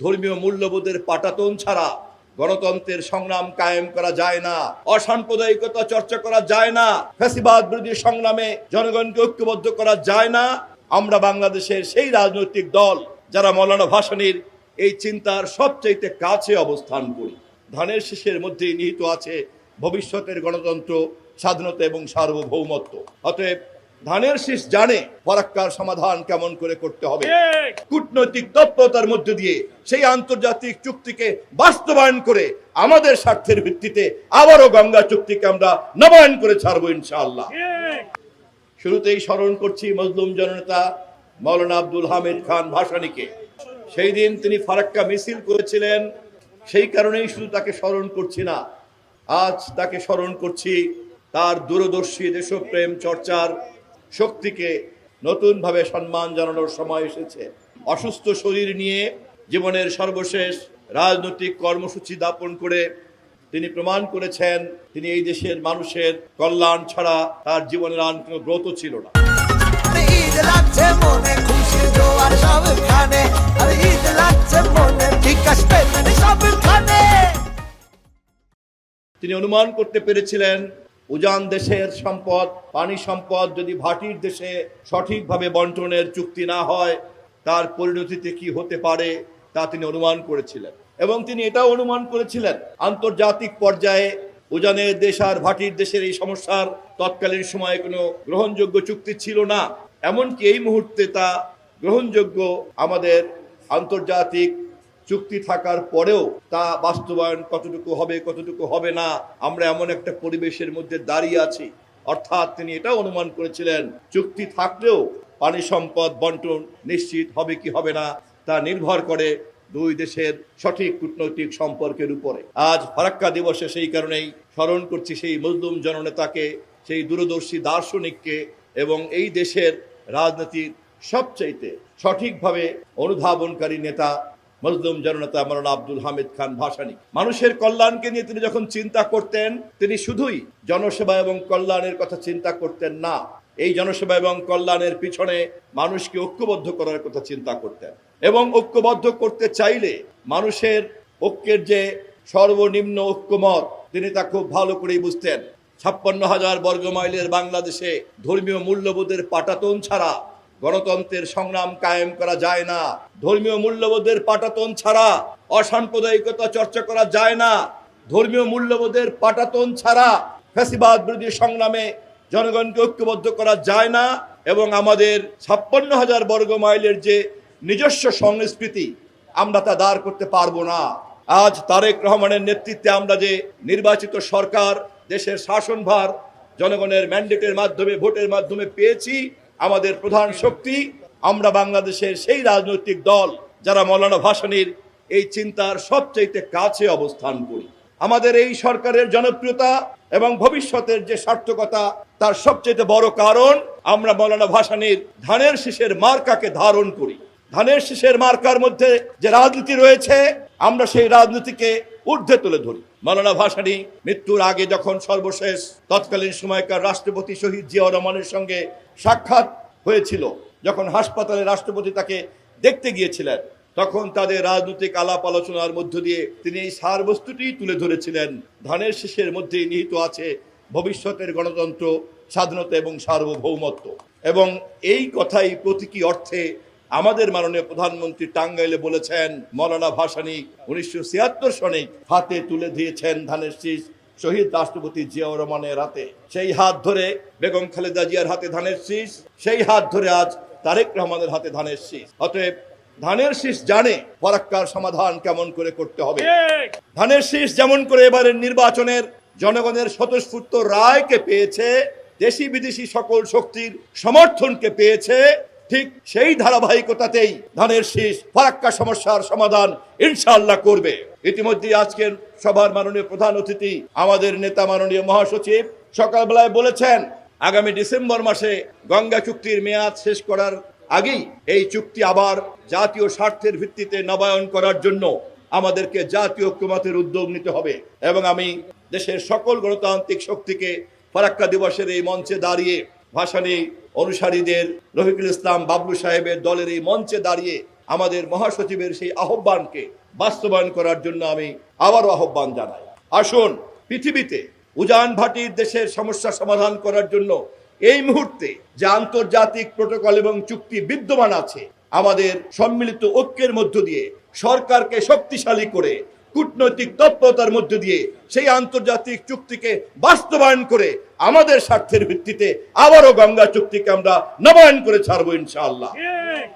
ধর্মীয় মূল্যবোধের পাটাতন ছাড়া গণতন্ত্রের সংগ্রাম কায়েম করা যায় না, অসাম্প্রদায়িকতা চর্চা করা যায় না, ফ্যাসিবাদ বিরোধী সংগ্রামে জনগণকে ঐক্যবদ্ধ করা যায় না। আমরা বাংলাদেশের সেই রাজনৈতিক দল যারা মৌলানা ভাসানীর এই চিন্তার সবচাইতে কাছে অবস্থান করি। ধানের শীষের মধ্যেই নিহিত আছে ভবিষ্যতের গণতন্ত্র, স্বাধীনতা এবং সার্বভৌমত্ব। অতএব ধানের শীষ জানে ফারাক্কার সমাধান কেমন করে করতে হবে। কূটনৈতিক তৎপরতার মধ্যে দিয়ে সেই আন্তর্জাতিক চুক্তিকে বাস্তবায়ন করে আমাদের স্বার্থের ভিত্তিতে আবারও গঙ্গা চুক্তিকে আমরা নবায়ন করে ছাড়বো ইনশাআল্লাহ। শুরুতেই স্মরণ করছি মজলুম জননেতা মৌলানা আব্দুল হামিদ খান ভাসানীকে। সেই দিন তিনি ফারাক্কা মিছিল করেছিলেন, সেই কারণেই শুধু তাকে স্মরণ করছি না, আজ তাকে স্মরণ করছি তার দূরদর্শী দেশপ্রেম চর্চার শক্তিকে নতুনভাবে সম্মান জানানোর সময় এসেছে। অসুস্থ শরীর নিয়ে জীবনের সর্বশেষ রাজনৈতিক কর্মসূচি যাপন করে তিনি প্রমাণ করেছেন তিনি এই দেশের মানুষের কল্যাণ ছাড়া তার জীবনের আর কোনো ব্রত ছিল না। তিনি অনুমান করতে পেরেছিলেন উজান দেশের সম্পদ, পানি সম্পদ যদি ভাটির দেশে সঠিকভাবে বন্টনের চুক্তি না হয় তার পরিণতিতে কি হতে পারে তা তিনি অনুমান করেছিলেন। এবং তিনি এটাও অনুমান করেছিলেন আন্তর্জাতিক পর্যায়ে উজানের দেশ আর ভাটির দেশের এই সমস্যার তৎকালীন সময়ে কোনো গ্রহণযোগ্য চুক্তি ছিল না। এমনকি এই মুহূর্তে তা গ্রহণযোগ্য আমাদের আন্তর্জাতিক চুক্তি থাকার পরেও তা বাস্তবায়ন কতটুকু হবে কতটুকু হবে না, আমরা এমন একটা পরিবেশের মধ্যে দাঁড়িয়ে আছি। অর্থাৎ তিনি এটাও অনুমান করেছিলেন চুক্তি থাকলেও পানি সম্পদ বন্টন নিশ্চিত হবে কি হবে না তা নির্ভর করে দুই দেশের সঠিক কূটনৈতিক সম্পর্কের উপরে। আজ ফারাক্কা দিবসে সেই কারণেই স্মরণ করছি সেই মজলুম জননেতাকে, সেই দূরদর্শী দার্শনিককে এবং এই দেশের রাজনীতির সবচাইতে সঠিকভাবে অনুধাবনকারী নেতা মজলুম জননেতা মৌলানা আব্দুল হামিদ খান ভাসানী। মানুষের কল্যাণকে নিয়ে তিনি যখন চিন্তা করতেন তিনি শুধুই জনসেবা এবং কল্যাণের কথা চিন্তা করতেন না, এই জনসেবা এবং কল্যাণের পিছনে মানুষকে ঐক্যবদ্ধ করার কথা চিন্তা করতেন। এবং ঐক্যবদ্ধ করতে চাইলে মানুষের ঐক্যের যে সর্বনিম্ন ঐক্যমত তিনি তা খুব ভালো করেই বুঝতেন। 56,000 বর্গমাইলের বাংলাদেশে ধর্মীয় মূল্যবোধের পাটাতন ছাড়া গণতন্ত্রের সংগ্রাম কায়েম করা যায় না, ধর্মীয় মূল্যবোধের পাটাতন ছাড়া অসাম্প্রদায়িকতা চর্চা করা যায় না, ধর্মীয় মূল্যবোধের পাটাতন ছাড়া ফ্যাসিবাদ বিরোধী সংগ্রামে জনগণকে ঐক্যবদ্ধ করা যায় না। এবং আমাদের 56,000 বর্গমাইলের যে নিজস্ব সংস্কৃতি আমরা তা দাঁড় করতে পারবো না। আজ তারেক রহমানের নেতৃত্বে আমরা যে নির্বাচিত সরকার, দেশের শাসনভার জনগণের ম্যান্ডেটের মাধ্যমে ভোটের মাধ্যমে পেয়েছি, আমাদের প্রধান শক্তি আমরা বাংলাদেশের সেই রাজনৈতিক দল যারা মৌলানা ভাসানীর এই চিন্তার সবচাইতে কাছে অবস্থান করি। আমাদের এই সরকারের জনপ্রিয়তা এবং ভবিষ্যতের যে সার্থকতা তার সবচাইতে বড় কারণ আমরা মৌলানা ভাসানীর ধানের শীষের মার্কাকে ধারণ করি। ধানের শীষের মার্কার মধ্যে যে রাজনীতি রয়েছে আমরা সেই রাজনীতিকে ঊর্ধ্বে তুলে ধরি। মৌলানা ভাসানী মৃত্যুর আগে যখন সর্বশেষ তৎকালীন সময়কার রাষ্ট্রপতি শহীদ জিয়াউর রহমানের সঙ্গে সাক্ষাৎ হয়েছিল, যখন হাসপাতালে রাষ্ট্রপতি তাকে দেখতে গিয়েছিলেন, তখন তাদের রাজনৈতিক আলাপ আলোচনার মধ্য দিয়ে তিনি এই সারবস্তুটি তুলে ধরেছিলেন ধানের শীষের মধ্যেই নিহিত আছে ভবিষ্যতের গণতন্ত্র, স্বাধীনতা এবং সার্বভৌমত্ব। এবং এই কথাই প্রতীকী অর্থে আমাদের মাননীয় প্রধানমন্ত্রী টাঙ্গাইলে বলেছেন মৌলানা ভাসানী 1976 সনে হাতে তুলে দিয়েছেন ধানের শীষ শহীদ রাষ্ট্রপতি জিয়াউর রহমানের হাতে। সেই হাত ধরে বেগম খালেদা জিয়ার হাতে ধানের শীষ, সেই হাত ধরে আজ তারেক রহমানের হাতে ধানের শীষ। অতএব ধানের শীষ জানে ফারাক্কার সমাধান কেমন করে করতে হবে। ধানের শীষ যেমন করে এবারের নির্বাচনের জনগণের স্বতঃস্ফূর্ত রায়কে পেয়েছে, দেশি বিদেশি সকল শক্তির সমর্থনকে পেয়েছে, ঠিক সেই ধারাবাহিকতাতেই ধানের শীষ ফারাক্কা সমস্যার সমাধান ইনশাআল্লাহ করবে। ইতিমধ্যে আজকের সভার মাননীয় প্রধান অতিথি আমাদের নেতা মাননীয় মহাসচিব সকালবেলায় বলেছেন আগামী ডিসেম্বর মাসে গঙ্গা চুক্তির মেয়াদ শেষ করার আগেই এই চুক্তি আবার জাতীয় স্বার্থের ভিত্তিতে নবায়ন করার জন্য আমাদেরকে জাতীয় ঐক্যমতের উদ্যোগ নিতে হবে। এবং আমি দেশের সকল গণতান্ত্রিক শক্তিকে ফারাক্কা দিবসের এই মঞ্চে দাঁড়িয়ে ভাসানী অনুসারীদের, রফিকুল ইসলাম বাবলু সাহেবের দলের এই মঞ্চে দাঁড়িয়ে আমাদের মহাসচিবের সেই আহ্বানকে বাস্তবায়ন করার জন্য আমি আবারও আহ্বান জানাই। আসুন, পৃথিবীতে উজান ভাটির দেশের সমস্যা সমাধান করার জন্য এই মুহূর্তে যে আন্তর্জাতিক প্রোটোকল এবং চুক্তি বিদ্যমান আছে, আমাদের সম্মিলিত ঐক্যের মধ্য দিয়ে সরকারকে শক্তিশালী করে কূটনৈতিক তৎপরতার মধ্য দিয়ে সেই আন্তর্জাতিক চুক্তিকে বাস্তবায়ন করে আমাদের স্বার্থের ভিত্তিতে আবারও গঙ্গা চুক্তিকে আমরা নবায়ন করে ছাড়বো ইনশাআল্লাহ।